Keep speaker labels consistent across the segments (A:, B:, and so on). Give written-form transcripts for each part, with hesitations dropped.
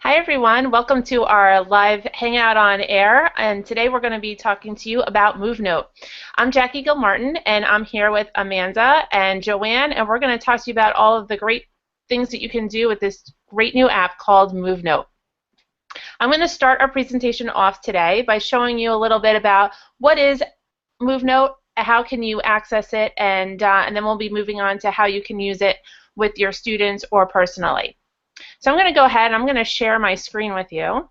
A: Hi everyone, welcome to our live Hangout on Air, and today we're going to be talking to you about MoveNote. I'm Jackie Gilmartin, and I'm here with Amanda and Joanne, and we're going to talk to you about all of the great things that you can do with this great new app called MoveNote. I'm going to start our presentation off today by showing you a little bit about what is MoveNote, how can you access it, and then we'll be moving on to how you can use it with your students or personally. So I'm going to go ahead and I'm going to share my screen with you.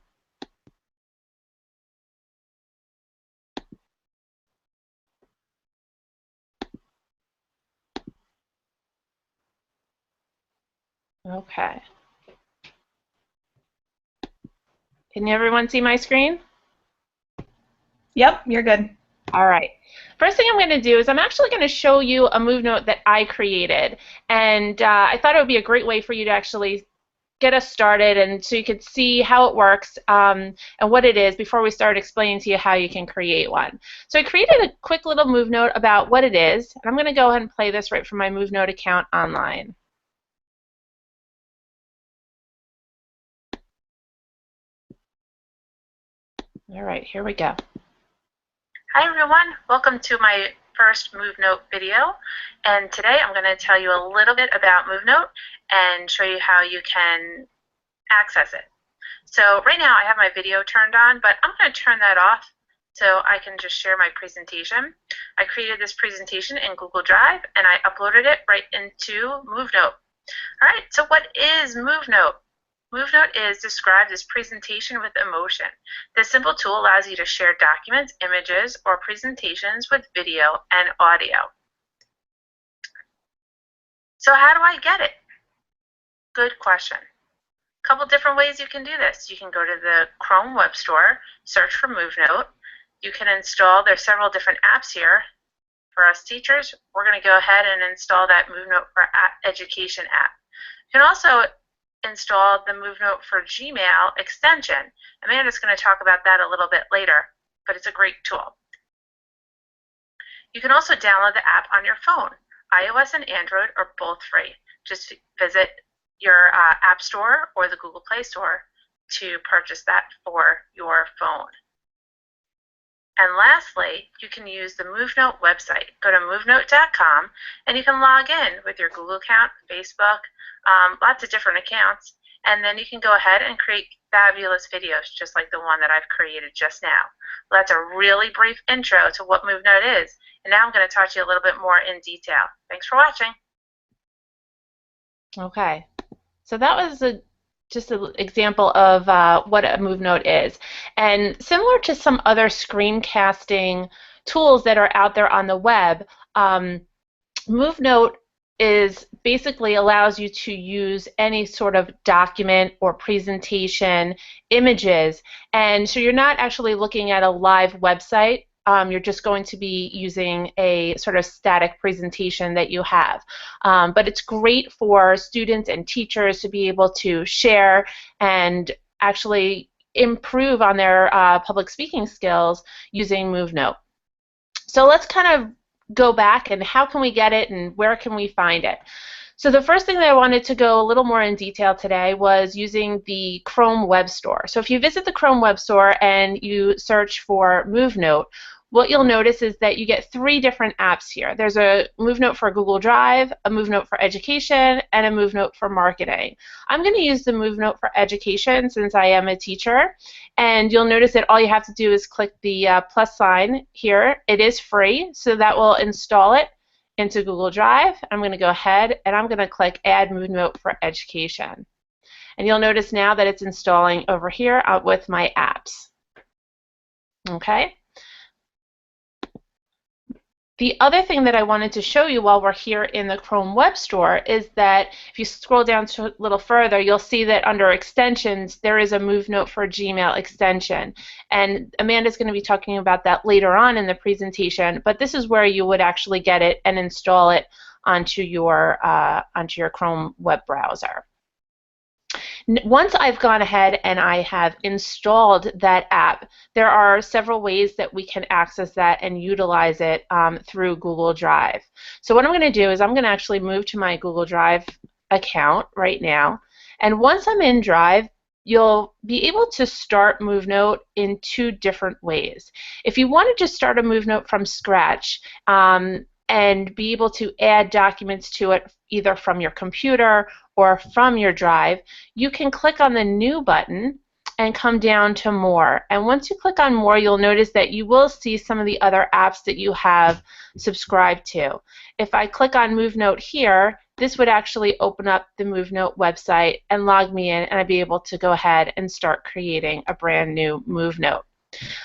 A: Okay. Can everyone see my screen?
B: Yep, you're good.
A: All right. First thing I'm going to do is I'm actually going to show you a MoveNote that I created. And I thought it would be a great way for you to actually get us started and so you could see how it works and what it is before we start explaining to you how you can create one. So I created a quick little MoveNote about what it is. And I'm going to go ahead and play this right from my MoveNote account online. All right, here we go. Hi everyone, welcome to my first MoveNote video, and today I'm going to tell you a little bit about MoveNote and show you how you can access it. So right now I have my video turned on, but I'm going to turn that off so I can just share my presentation. I created this presentation in Google Drive and I uploaded it right into MoveNote. Alright, so what is MoveNote? MoveNote is described as presentation with emotion. This simple tool allows you to share documents, images, or presentations with video and audio. So how do I get it? Good question. A couple different ways you can do this. You can go to the Chrome Web Store, search for MoveNote. You can install, there's several different apps here. For us teachers, we're going to go ahead and install that MoveNote for Education app. You can also install the MoveNote for Gmail extension. Amanda's going to talk about that a little bit later, but it's a great tool. You can also download the app on your phone. iOS and Android are both free. Just visit your App Store or the Google Play Store to purchase that for your phone. And lastly, you can use the MoveNote website. Go to MoveNote.com and you can log in with your Google account, Facebook, lots of different accounts, and then you can go ahead and create fabulous videos just like the one that I've created just now. Well, that's a really brief intro to what MoveNote is, and now I'm going to talk to you a little bit more in detail. Thanks for watching. Okay, so that was just an example of what a MoveNote is. And similar to some other screencasting tools that are out there on the web, MoveNote basically allows you to use any sort of document or presentation, images, and so you're not actually looking at a live website. You're just going to be using a sort of static presentation that you have. But it's great for students and teachers to be able to share and actually improve on their public speaking skills using MoveNote. So let's kind of go back and how can we get it and where can we find it? So the first thing that I wanted to go a little more in detail today was using the Chrome Web Store. So if you visit the Chrome Web Store and you search for MoveNote, what you'll notice is that you get three different apps here. There's a MoveNote for Google Drive, a MoveNote for Education, and a MoveNote for Marketing. I'm going to use the MoveNote for Education since I am a teacher, and you'll notice that all you have to do is click the plus sign here. It is free, so that will install it into Google Drive. I'm going to go ahead and I'm going to click Add MoveNote for Education. And you'll notice now that it's installing over here with my apps. Okay. The other thing that I wanted to show you while we're here in the Chrome Web Store is that if you scroll down a little further, you'll see that under extensions, there is a MoveNote for Gmail extension. And Amanda's going to be talking about that later on in the presentation, but this is where you would actually get it and install it onto your Chrome web browser. Once I've gone ahead and I have installed that app, there are several ways that we can access that and utilize it through Google Drive. So what I'm going to do is I'm going to actually move to my Google Drive account right now. And once I'm in Drive, you'll be able to start MoveNote in two different ways. If you want to just start a MoveNote from scratch and be able to add documents to it either from your computer or from your drive, you can click on the New button and come down to More. And once you click on More, you'll notice that you will see some of the other apps that you have subscribed to. If I click on MoveNote here, this would actually open up the MoveNote website and log me in, and I'd be able to go ahead and start creating a brand new MoveNote.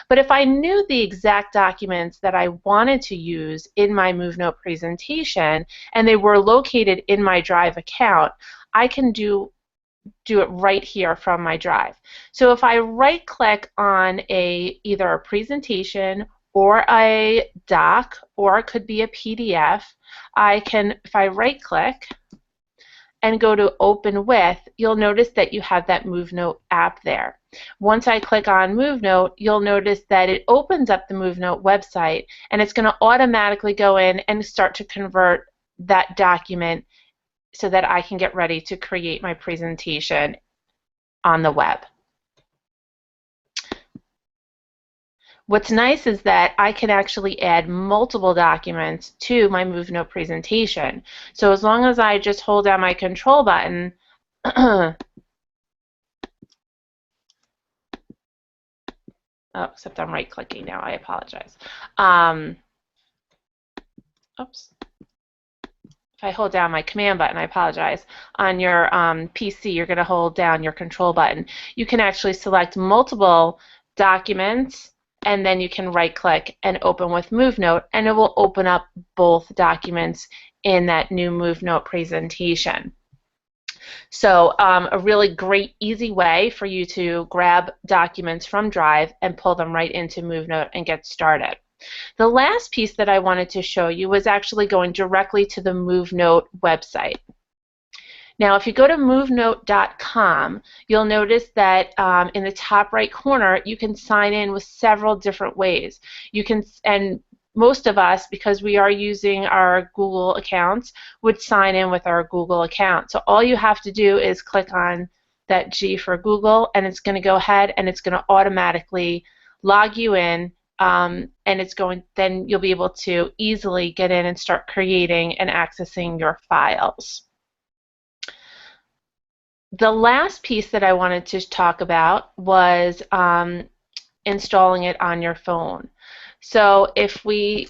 A: But if I knew the exact documents that I wanted to use in my MoveNote presentation and they were located in my Drive account, I can do it right here from my Drive. So if I right click on either a presentation or a doc, or it could be a PDF, if I right click and go to Open With, you'll notice that you have that MoveNote app there. Once I click on MoveNote, you'll notice that it opens up the MoveNote website, and it's going to automatically go in and start to convert that document so that I can get ready to create my presentation on the web. What's nice is that I can actually add multiple documents to my MoveNote presentation. So as long as I just hold down my control button, oh, except I'm right clicking now, I apologize. Oops. If I hold down my command button, I apologize, on your PC, you're going to hold down your control button. You can actually select multiple documents, and then you can right-click and open with MoveNote, and it will open up both documents in that new MoveNote presentation. So a really great, easy way for you to grab documents from Drive and pull them right into MoveNote and get started. The last piece that I wanted to show you was actually going directly to the MoveNote website. Now, if you go to MoveNote.com, you'll notice that in the top right corner, you can sign in with several different ways. You can, and most of us, because we are using our Google accounts, would sign in with our Google account. So all you have to do is click on that G for Google, and it's going to go ahead and it's going to automatically log you in. And then you'll be able to easily get in and start creating and accessing your files. The last piece that I wanted to talk about was installing it on your phone. So if you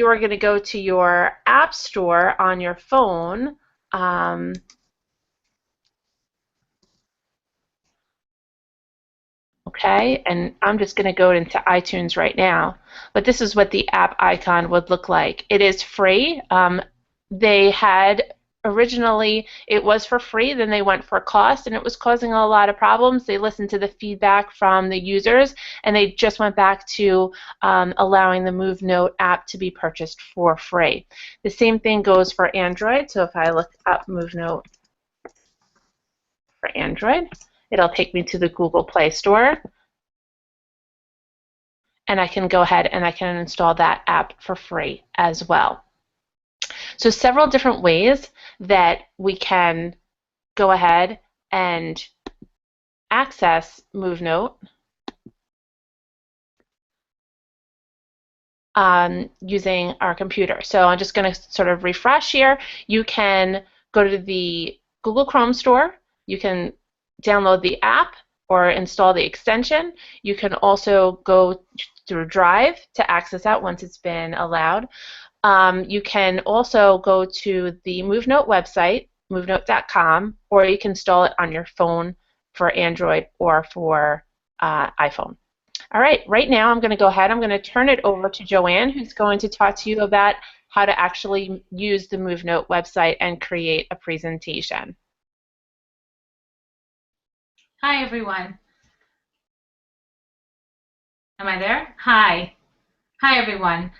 A: are going to go to your App Store on your phone, okay, and I'm just going to go into iTunes right now, but this is what the app icon would look like. It is free. They had originally, it was for free, then they went for cost, and it was causing a lot of problems. They listened to the feedback from the users, and they just went back to allowing the MoveNote app to be purchased for free. The same thing goes for Android, so if I look up MoveNote for Android, it'll take me to the Google Play Store, and I can go ahead and I can install that app for free as well. So several different ways that we can go ahead and access MoveNote using our computer. So I'm just going to sort of refresh here. You can go to the Google Chrome store. You can download the app or install the extension. You can also go through Drive to access that once it's been allowed. You can also go to the MoveNote website, MoveNote.com, or you can install it on your phone for Android or for iPhone. All right, right now I'm going to go ahead, I'm going to turn it over to Joanne, who's going to talk to you about how to actually use the MoveNote website and create a presentation.
C: Hi, everyone. Am I there? Hi. Hi, everyone.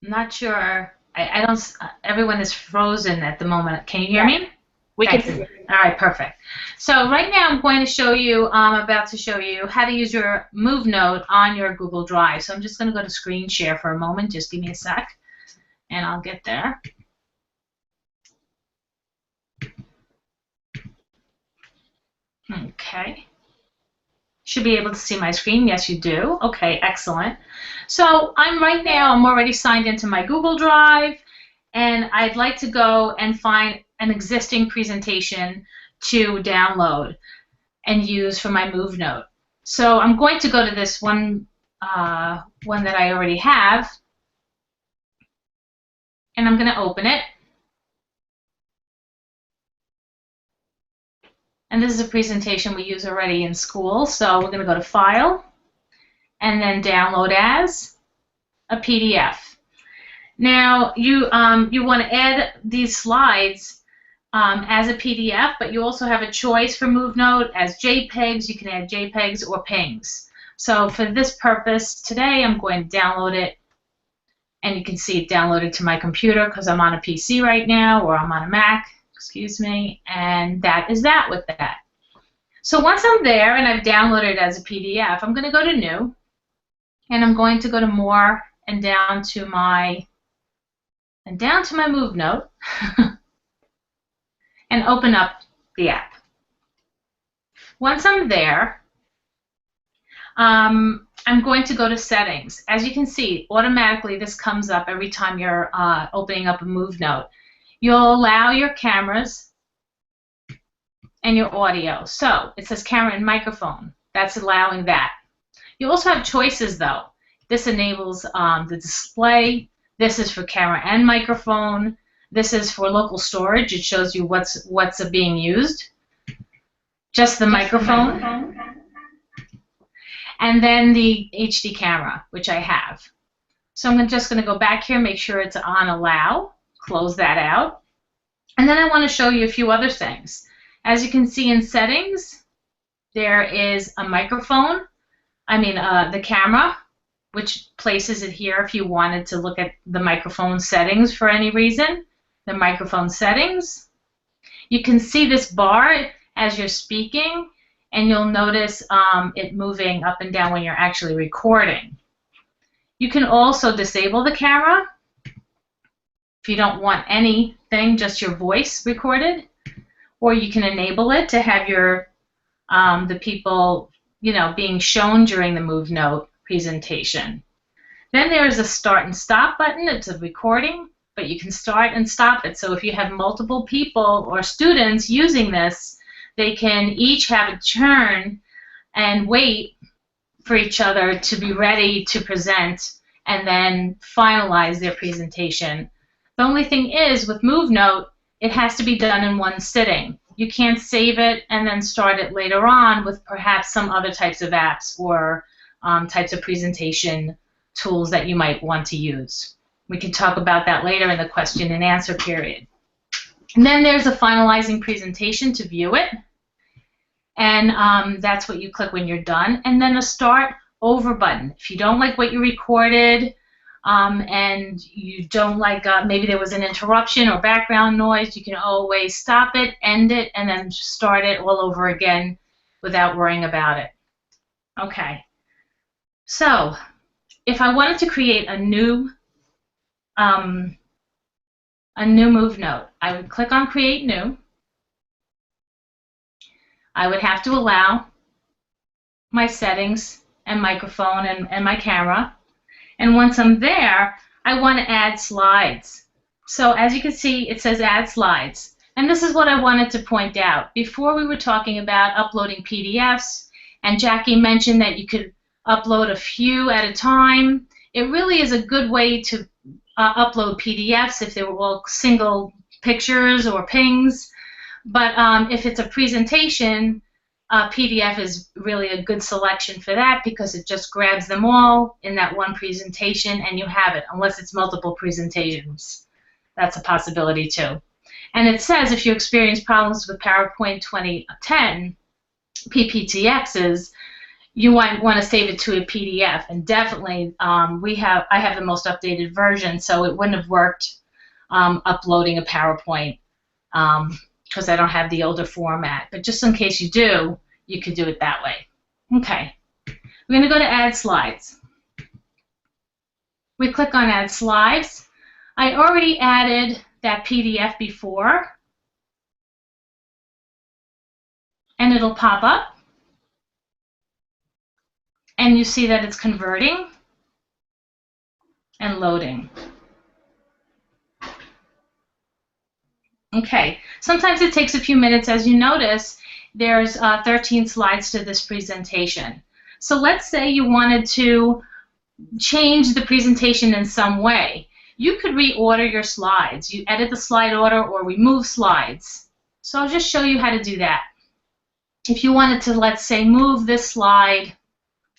C: I'm not sure. I don't. Everyone is frozen at the moment. Can you hear me?
A: We can.
C: All right, perfect. So right now I'm going to show you. I'm about to show you how to use your MoveNote on your Google Drive. So I'm just going to go to screen share for a moment. Just give me a sec, and I'll get there. Okay. Should be able to see my screen. Yes, you do. Okay, excellent. So I'm already signed into my Google Drive, and I'd like to go and find an existing presentation to download and use for my MoveNote. So I'm going to go to this one that I already have, and I'm going to open it. And this is a presentation we use already in school. So we're going to go to File, and then Download as a PDF. Now you want to add these slides as a PDF, but you also have a choice for MoveNote as JPEGs. You can add JPEGs or PNGs. So for this purpose today, I'm going to download it, and you can see it downloaded to my computer because I'm on a PC right now, or I'm on a Mac, excuse me, and that is that with that. So once I'm there and I've downloaded it as a PDF, I'm going to go to New, and I'm going to go to More and down to my MoveNote and open up the app. Once I'm there, I'm going to go to Settings. As you can see, automatically this comes up every time you're opening up a MoveNote. You'll allow your cameras and your audio. So it says camera and microphone. That's allowing that. You also have choices though. This enables the display. This is for camera and microphone. This is for local storage. It shows you what's being used. Just the microphone. And then the HD camera, which I have. So I'm just going to go back here, make sure it's on Allow, close that out. And then I want to show you a few other things. As you can see in Settings, there is a microphone, the camera, which places it here if you wanted to look at the microphone settings for any reason. The microphone settings. You can see this bar as you're speaking, and you'll notice it moving up and down when you're actually recording. You can also disable the camera if you don't want anything, just your voice recorded, or you can enable it to have your the people being shown during the MoveNote presentation. Then there is a start and stop button. It's a recording, but you can start and stop it. So if you have multiple people or students using this, they can each have a turn and wait for each other to be ready to present and then finalize their presentation. The only thing is, with MoveNote, it has to be done in one sitting. You can't save it and then start it later on with perhaps some other types of apps or types of presentation tools that you might want to use. We can talk about that later in the question and answer period. And then there's a finalizing presentation to view it. And that's what you click when you're done. And then a start over button. If you don't like what you recorded and you don't like, maybe there was an interruption or background noise, you can always stop it, end it, and then start it all over again without worrying about it. Okay. So if I wanted to create a new MoveNote, I would click on Create New. I would have to allow my settings and microphone and my camera. And once I'm there, I want to add slides. So as you can see, it says Add Slides. And this is what I wanted to point out. Before we were talking about uploading PDFs, and Jackie mentioned that you could upload a few at a time. It really is a good way to upload PDFs if they were all single pictures or PNGs. But if it's a presentation, PDF is really a good selection for that because it just grabs them all in that one presentation and you have it, unless it's multiple presentations. That's a possibility too. And it says if you experience problems with PowerPoint 2010 PPTXs, you might want to save it to a PDF. And definitely, I have the most updated version, so it wouldn't have worked uploading a PowerPoint because I don't have the older format. But just in case you do, you could do it that way. Okay, we're going to go to Add Slides. We click on Add Slides. I already added that PDF before. and it'll pop up, and you see that it's converting and loading. Okay, sometimes it takes a few minutes. As you notice, there's 13 slides to this presentation. So let's say you wanted to change the presentation in some way. You could reorder your slides. You edit the slide order or remove slides. So I'll just show you how to do that. If you wanted to, let's say, move this slide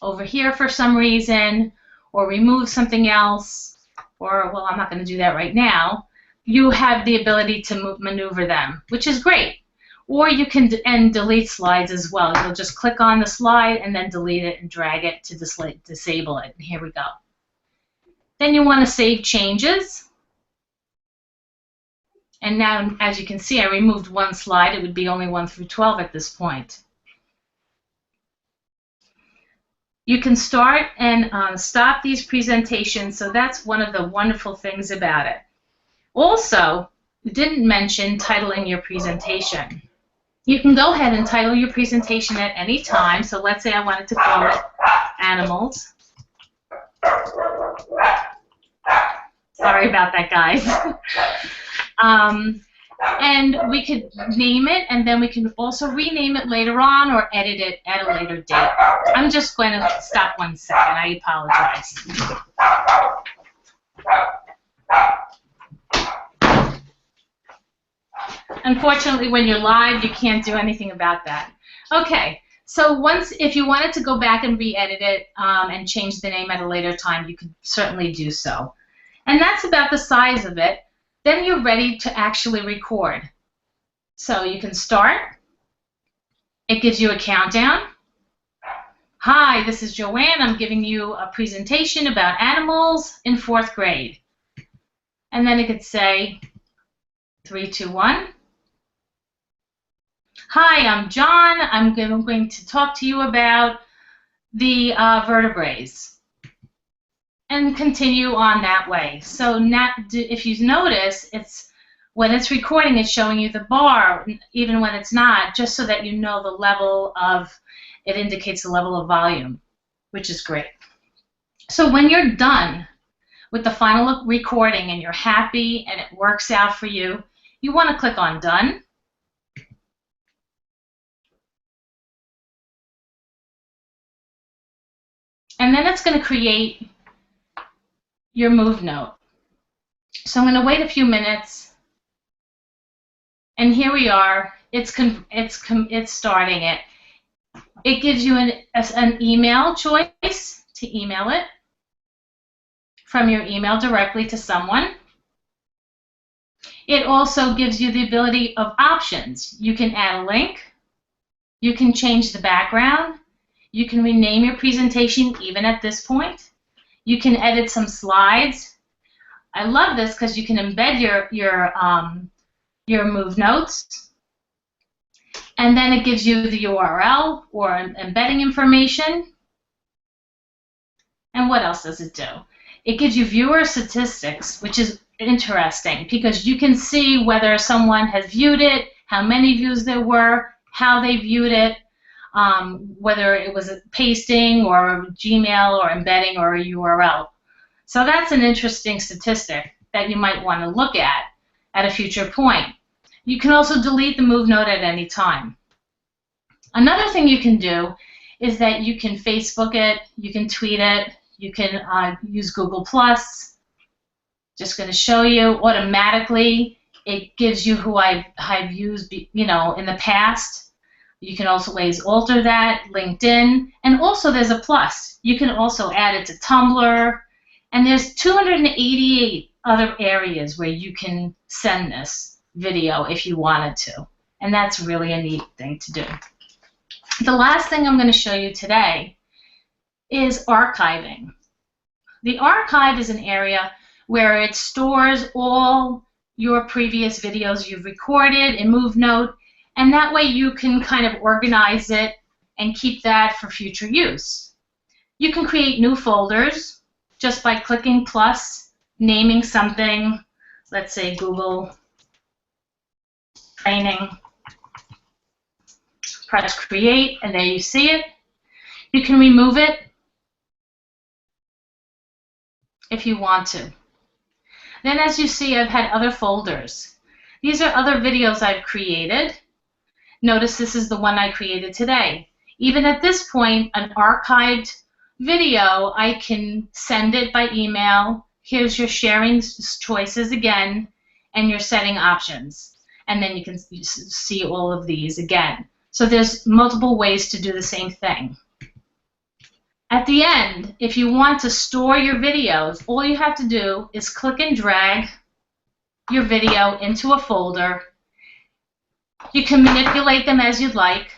C: over here for some reason, or remove something else, or, well, I'm not going to do that right now, you have the ability to maneuver them, which is great. Or you can delete slides as well. You'll just click on the slide and then delete it and drag it to disable it. And here we go. Then you want to save changes. And now, as you can see, I removed one slide. It would be only 1 through 12 at this point. You can start and stop these presentations, so that's one of the wonderful things about it. Also, you didn't mention titling your presentation. You can go ahead and title your presentation at any time. So let's say I wanted to call it Animals. Sorry about that, guys. And we could name it, and then we can also rename it later on or edit it at a later date. I'm just going to stop 1 second. I apologize. Unfortunately, when you're live, you can't do anything about that. Okay, so if you wanted to go back and re-edit it and change the name at a later time, you could certainly do so. And that's about the size of it. Then you're ready to actually record. So you can start. It gives you a countdown. Hi, this is Joanne. I'm giving you a presentation about animals in 4th grade. And then it could say 3, 2, 1. Hi, I'm John. I'm going to talk to you about the vertebrae. And continue on that way. So now, if you notice, when it's recording, it's showing you the bar, even when it's not, just so that you know the level of, it indicates the level of volume, which is great. So when you're done with the final recording and you're happy and it works out for you, you want to click on Done. And then it's going to create your MoveNote. So I'm going to wait a few minutes, and here we are. It's starting it. It gives you an email choice to email it from your email directly to someone. It also gives you the ability of options. You can add a link. You can change the background. You can rename your presentation even at this point. You can edit some slides. I love this because you can embed your MoveNotes, and then it gives you the URL or embedding information. And what else does it do? It gives you viewer statistics, which is interesting because you can see whether someone has viewed it, how many views there were, how they viewed it, whether it was a pasting or Gmail or embedding or a URL. So that's an interesting statistic that you might want to look at a future point. You can also delete the MoveNote at any time. Another thing you can do is that you can Facebook it, you can tweet it, you can use Google+. Just going to show you automatically. It gives you who I've used, in the past. You can also always alter that, LinkedIn, and also there's a plus. You can also add it to Tumblr, and there's 288 other areas where you can send this video if you wanted to, and that's really a neat thing to do. The last thing I'm going to show you today is archiving. The archive is an area where it stores all your previous videos you've recorded in MoveNote, and that way you can kind of organize it and keep that for future use. You can create new folders just by clicking plus, naming something, let's say Google Training Press create, and there you see it. You can remove it if you want to. Then as you see, I've had other folders. These are other videos I've created. Notice this is the one I created today. Even at this point, an archived video, I can send it by email. Here's your sharing choices again, and your setting options. And then you can see all of these again. So there's multiple ways to do the same thing. At the end, if you want to store your videos, all you have to do is click and drag your video into a folder. You can manipulate them as you'd like,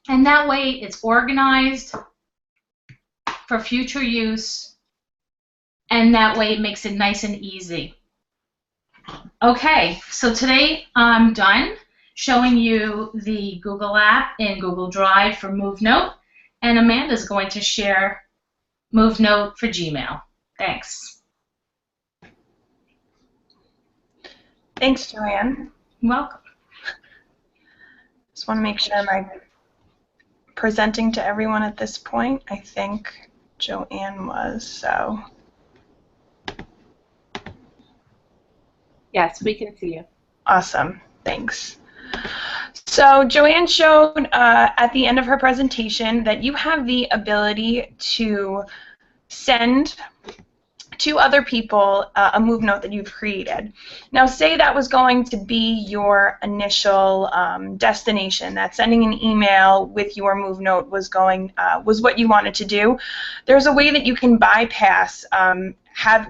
C: and that way it's organized for future use, and that way it makes it nice and easy. Okay, so today I'm done showing you the Google app in Google Drive for MoveNote, and Amanda's going to share MoveNote for Gmail. Thanks.
B: Thanks, Joanne.
C: You're welcome.
B: Just want to make sure I'm presenting to everyone at this point. I think Joanne was, so.
A: Yes, we can see you.
B: Awesome. Thanks. So Joanne showed at the end of her presentation that you have the ability to send to other people a MoveNote that you've created. Now, say that was going to be your initial destination, that sending an email with your MoveNote was what you wanted to do. There's a way that you can bypass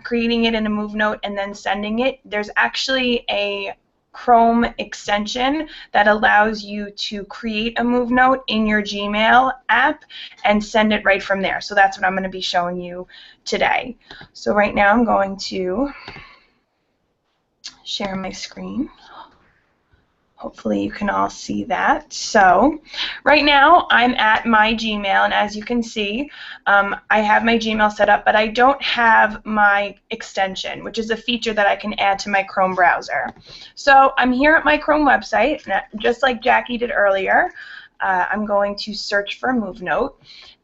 B: creating it in a MoveNote and then sending it. There's actually a Chrome extension that allows you to create a MoveNote in your Gmail app and send it right from there. So that's what I'm going to be showing you today. So right now I'm going to share my screen. Hopefully you can all see that. So right now I'm at my Gmail, and as you can see, I have my Gmail set up, but I don't have my extension, which is a feature that I can add to my Chrome browser. So I'm here at my Chrome website, and just like Jackie did earlier, I'm going to search for MoveNote.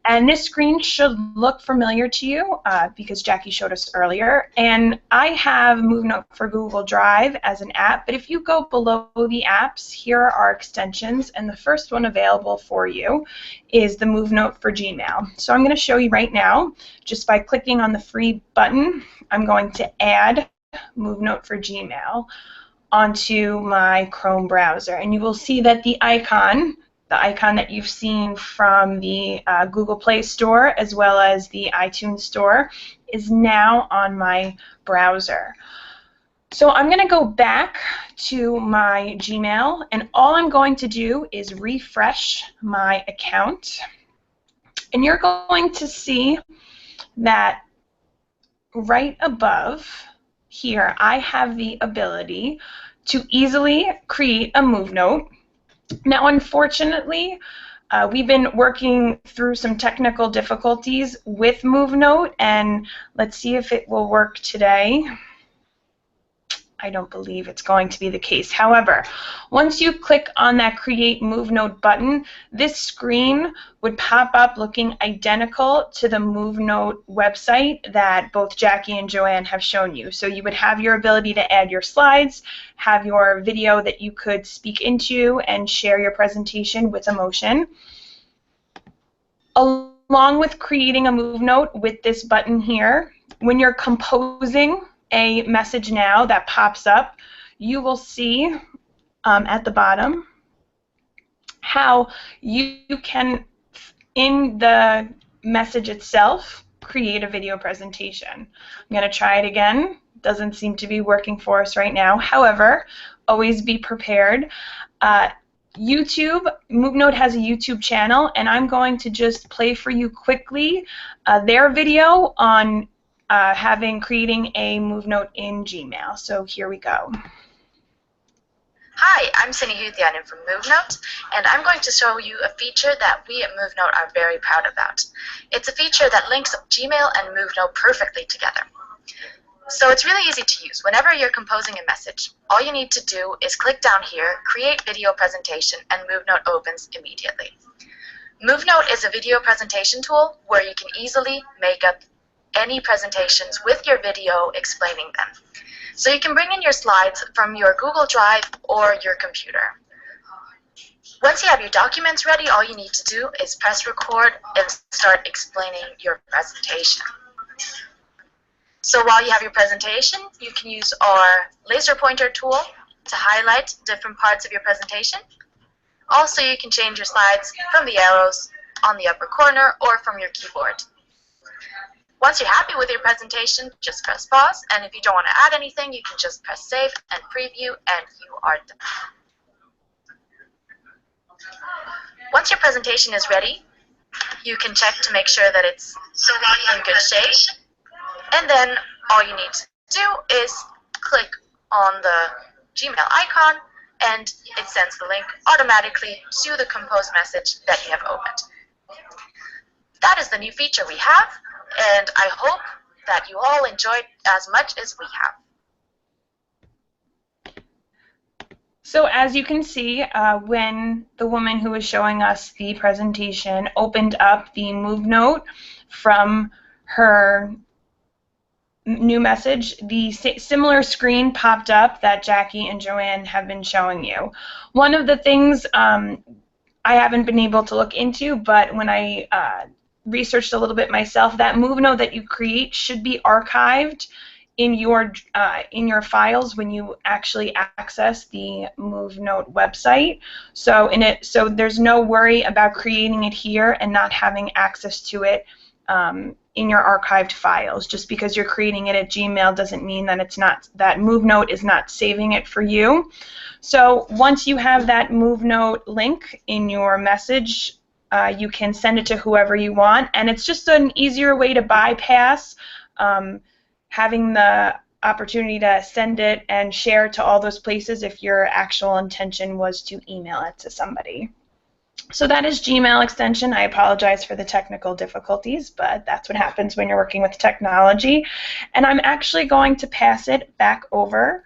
B: And this screen should look familiar to you because Jackie showed us earlier. And I have MoveNote for Google Drive as an app, but if you go below the apps, here are our extensions, and the first one available for you is the MoveNote for Gmail. So I'm going to show you right now, just by clicking on the free button, I'm going to add MoveNote for Gmail onto my Chrome browser. And you will see that the icon that you've seen from the Google Play Store as well as the iTunes Store is now on my browser. So I'm going to go back to my Gmail, and all I'm going to do is refresh my account. And you're going to see that right above here I have the ability to easily create a MoveNote. Now, unfortunately, we've been working through some technical difficulties with MoveNote, and let's see if it will work today. I don't believe it's going to be the case. However, once you click on that Create MoveNote button, this screen would pop up looking identical to the MoveNote website that both Jackie and Joanne have shown you. So you would have your ability to add your slides, have your video that you could speak into, and share your presentation with emotion. Along with creating a MoveNote with this button here, when you're composing a message now that pops up, you will see at the bottom how you can, in the message itself, create a video presentation. I'm going to try it again. Doesn't seem to be working for us right now. However, always be prepared. MoveNote has a YouTube channel, and I'm going to just play for you quickly their video on creating a MoveNote in Gmail. So here we go.
D: Hi, I'm Cindy Huthianen from MoveNote, and I'm going to show you a feature that we at MoveNote are very proud about. It's a feature that links Gmail and MoveNote perfectly together. So it's really easy to use. Whenever you're composing a message, all you need to do is click down here, create video presentation, and MoveNote opens immediately. MoveNote is a video presentation tool where you can easily make up any presentations with your video explaining them. So you can bring in your slides from your Google Drive or your computer. Once you have your documents ready, all you need to do is press record and start explaining your presentation. So while you have your presentation, you can use our laser pointer tool to highlight different parts of your presentation. Also, you can change your slides from the arrows on the upper corner or from your keyboard. Once you're happy with your presentation, just press pause, and if you don't want to add anything, you can just press save and preview, and you are done. Once your presentation is ready, you can check to make sure that it's in good shape, and then all you need to do is click on the Gmail icon, and it sends the link automatically to the composed message that you have opened. That is the new feature we have, and I hope that you all enjoyed as much as we have.
B: So as you can see, when the woman who was showing us the presentation opened up the MoveNote from her new message, the similar screen popped up that Jackie and Joanne have been showing you. One of the things I haven't been able to look into, but when I researched a little bit myself, that MoveNote that you create should be archived in your files when you actually access the MoveNote website. So there's no worry about creating it here and not having access to it in your archived files. Just because you're creating it at Gmail doesn't mean that that MoveNote is not saving it for you. So once you have that MoveNote link in your message, you can send it to whoever you want, and it's just an easier way to bypass having the opportunity to send it and share to all those places if your actual intention was to email it to somebody. So that is Gmail extension. I apologize for the technical difficulties, but that's what happens when you're working with technology. And I'm actually going to pass it back over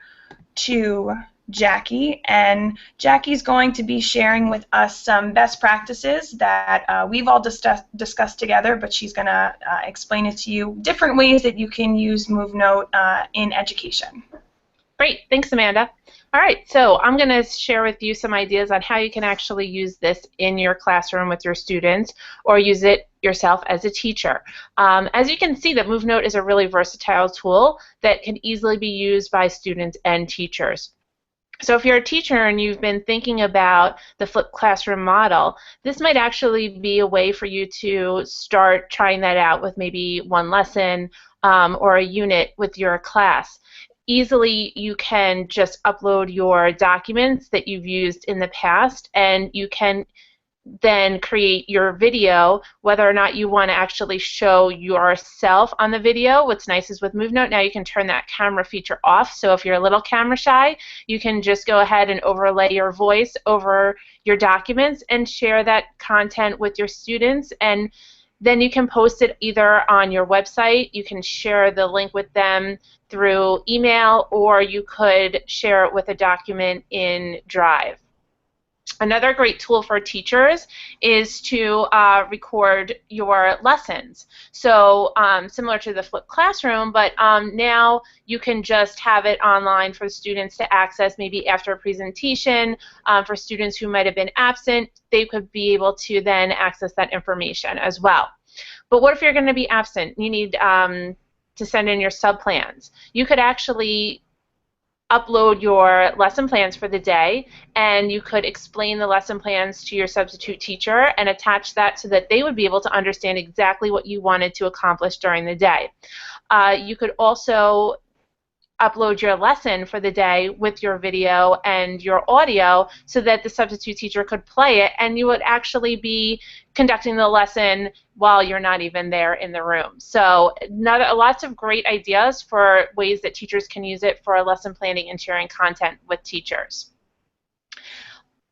B: to Jackie, and Jackie's going to be sharing with us some best practices that we've all discussed together, but she's going to explain it to you, different ways that you can use MoveNote in education.
A: Great, thanks Amanda. All right, so I'm going to share with you some ideas on how you can actually use this in your classroom with your students or use it yourself as a teacher. As you can see, that MoveNote is a really versatile tool that can easily be used by students and teachers. So if you're a teacher and you've been thinking about the flipped classroom model, this might actually be a way for you to start trying that out with maybe one lesson or a unit with your class. Easily you can just upload your documents that you've used in the past, and you can then create your video, whether or not you want to actually show yourself on the video. What's nice is with MoveNote now you can turn that camera feature off, so if you're a little camera shy, you can just go ahead and overlay your voice over your documents and share that content with your students, and then you can post it either on your website, you can share the link with them through email, or you could share it with a document in Drive. Another great tool for teachers is to record your lessons. So similar to the flipped classroom, but now you can just have it online for students to access maybe after a presentation. For students who might have been absent, they could be able to then access that information as well. But what if you're going to be absent? You need to send in your sub-plans. You could actually upload your lesson plans for the day, and you could explain the lesson plans to your substitute teacher and attach that so that they would be able to understand exactly what you wanted to accomplish during the day. You could also upload your lesson for the day with your video and your audio so that the substitute teacher could play it, and you would actually be conducting the lesson while you're not even there in the room. So lots of great ideas for ways that teachers can use it for lesson planning and sharing content with teachers.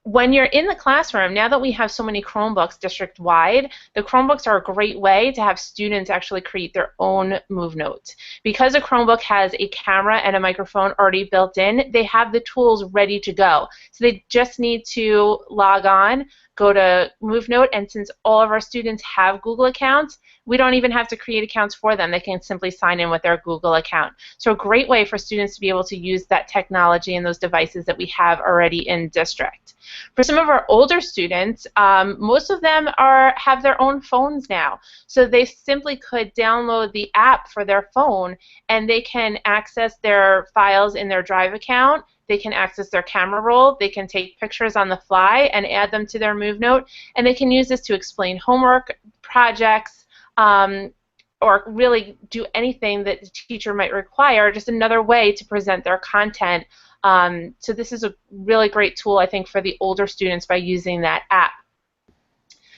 A: when you're in the classroom, now that we have so many Chromebooks district-wide, the Chromebooks are a great way to have students actually create their own MoveNote. Because a Chromebook has a camera and a microphone already built in, they have the tools ready to go. So they just need to log on, go to MoveNote, and since all of our students have Google accounts, we don't even have to create accounts for them. They can simply sign in with their Google account. So a great way for students to be able to use that technology and those devices that we have already in district. For some of our older students, most of them have their own phones now. So they simply could download the app for their phone and they can access their files in their Drive account. They can access their camera roll. They can take pictures on the fly and add them to their MoveNote. And they can use this to explain homework, projects, or really do anything that the teacher might require, just another way to present their content. So this is a really great tool, I think, for the older students by using that app.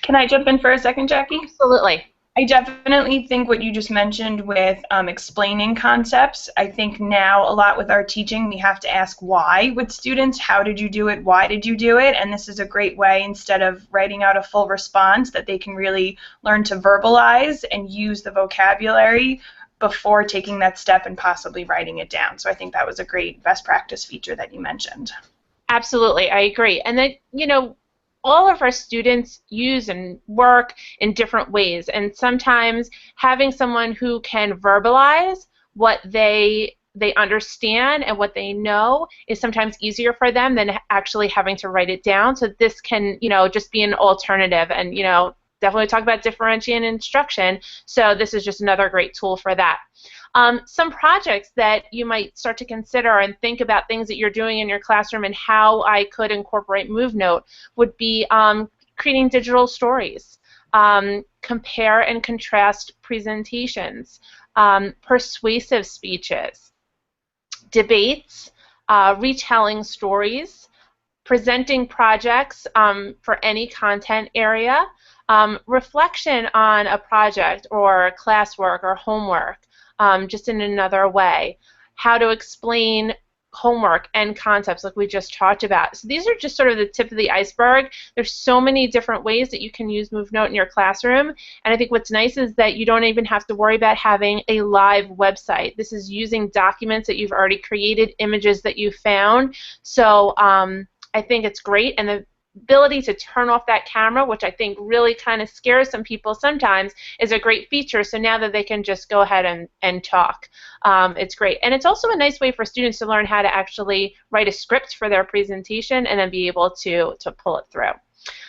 B: Can I jump in for a second, Jackie?
A: Absolutely.
B: I definitely think what you just mentioned with explaining concepts, I think now a lot with our teaching we have to ask why with students. How did you do it? Why did you do it? And this is a great way, instead of writing out a full response, that they can really learn to verbalize and use the vocabulary before taking that step and possibly writing it down. So I think that was a great best practice feature that you mentioned.
A: Absolutely, I agree. And then, you know, all of our students use and work in different ways, and sometimes having someone who can verbalize what they understand and what they know is sometimes easier for them than actually having to write it down. So this can, you know, just be an alternative, and, you know, definitely talk about differentiating instruction, so this is just another great tool for that. Some projects that you might start to consider and think about things that you're doing in your classroom and how I could incorporate MoveNote would be creating digital stories, compare and contrast presentations, persuasive speeches, debates, retelling stories, presenting projects for any content area, reflection on a project or classwork or homework, just in another way, how to explain homework and concepts like we just talked about. So these are just sort of the tip of the iceberg. There's so many different ways that you can use MoveNote in your classroom, and I think what's nice is that you don't even have to worry about having a live website. This is using documents that you've already created, images that you found. So I think it's great, and the ability to turn off that camera, which I think really kind of scares some people sometimes, is a great feature. So now that they can just go ahead and talk, it's great. And it's also a nice way for students to learn how to actually write a script for their presentation and then be able to pull it through.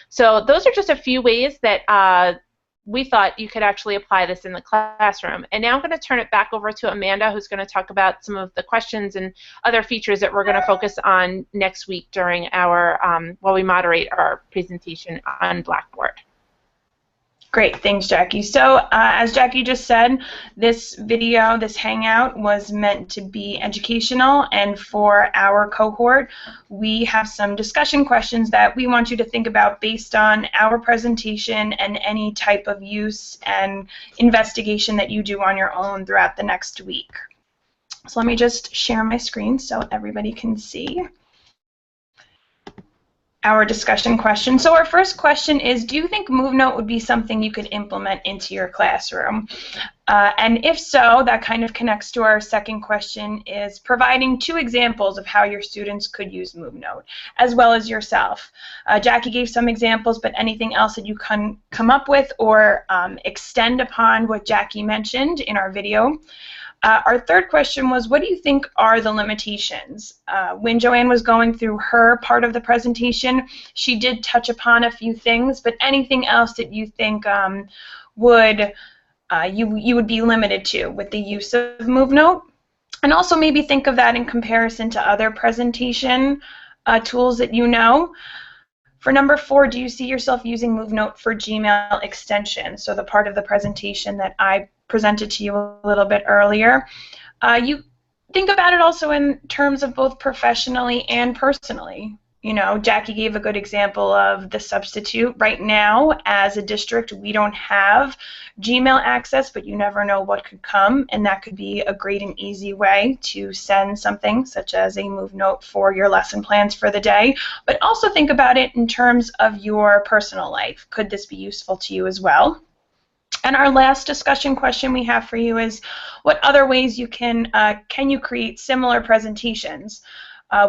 A: So those are just a few ways that we thought you could actually apply this in the classroom. And now I'm going to turn it back over to Amanda, who's going to talk about some of the questions and other features that we're going to focus on next week during our, while we moderate our presentation on Blackboard.
B: Great, thanks, Jackie. So as Jackie just said, this video, this Hangout, was meant to be educational, and for our cohort, we have some discussion questions that we want you to think about based on our presentation and any type of use and investigation that you do on your own throughout the next week. So let me just share my screen so everybody can see our discussion question. So our first question is, do you think MoveNote would be something you could implement into your classroom? And if so, that kind of connects to our second question, is providing 2 examples of how your students could use MoveNote, as well as yourself. Jackie gave some examples, but anything else that you can come up with or extend upon what Jackie mentioned in our video? Our third question was, what do you think are the limitations? When Joanne was going through her part of the presentation, she did touch upon a few things, but anything else that you think you would be limited to with the use of MoveNote? And also maybe think of that in comparison to other presentation tools that you know. For number 4, do you see yourself using MoveNote for Gmail extension? So the part of the presentation that I presented to you a little bit earlier. You think about it also in terms of both professionally and personally. You know, Jackie gave a good example of the substitute. Right now, as a district, we don't have Gmail access, but you never know what could come, and that could be a great and easy way to send something such as a move note for your lesson plans for the day. But also think about it in terms of your personal life. Could this be useful to you as well? And our last discussion question we have for you is, what other ways can you create similar presentations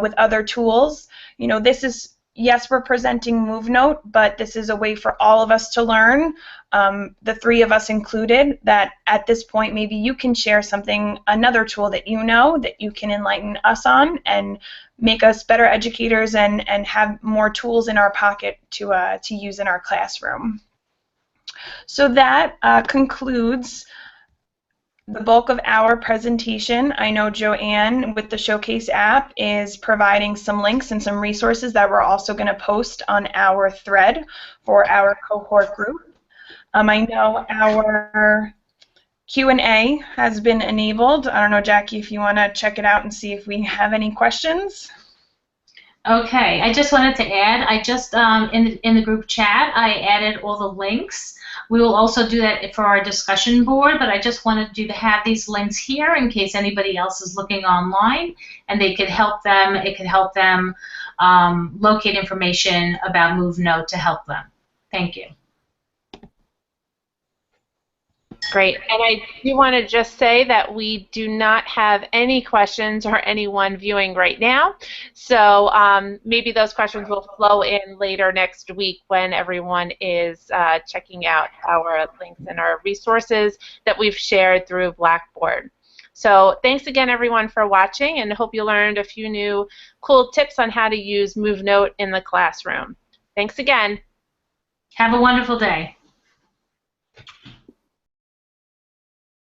B: with other tools? You know, this is, yes, we're presenting MoveNote, but this is a way for all of us to learn, the three of us included, that at this point maybe you can share something, another tool that you know that you can enlighten us on and make us better educators and have more tools in our pocket to use in our classroom. So that concludes the bulk of our presentation. I know Joanne with the Showcase app is providing some links and some resources that we're also going to post on our thread for our cohort group. I know our Q&A has been enabled. I don't know, Jackie, if you want to check it out and see if we have any questions.
C: Okay, I just wanted to add, I just, in the group chat, I added all the links. We will also do that for our discussion board, but I just wanted you to have these links here in case anybody else is looking online, and they could help them, it could help them locate information about MoveNote to help them. Thank you.
A: Great. And I do want to just say that we do not have any questions or anyone viewing right now. So maybe those questions will flow in later next week when everyone is checking out our links and our resources that we've shared through Blackboard. So thanks again, everyone, for watching, and hope you learned a few new cool tips on how to use MoveNote in the classroom. Thanks again.
C: Have a wonderful day.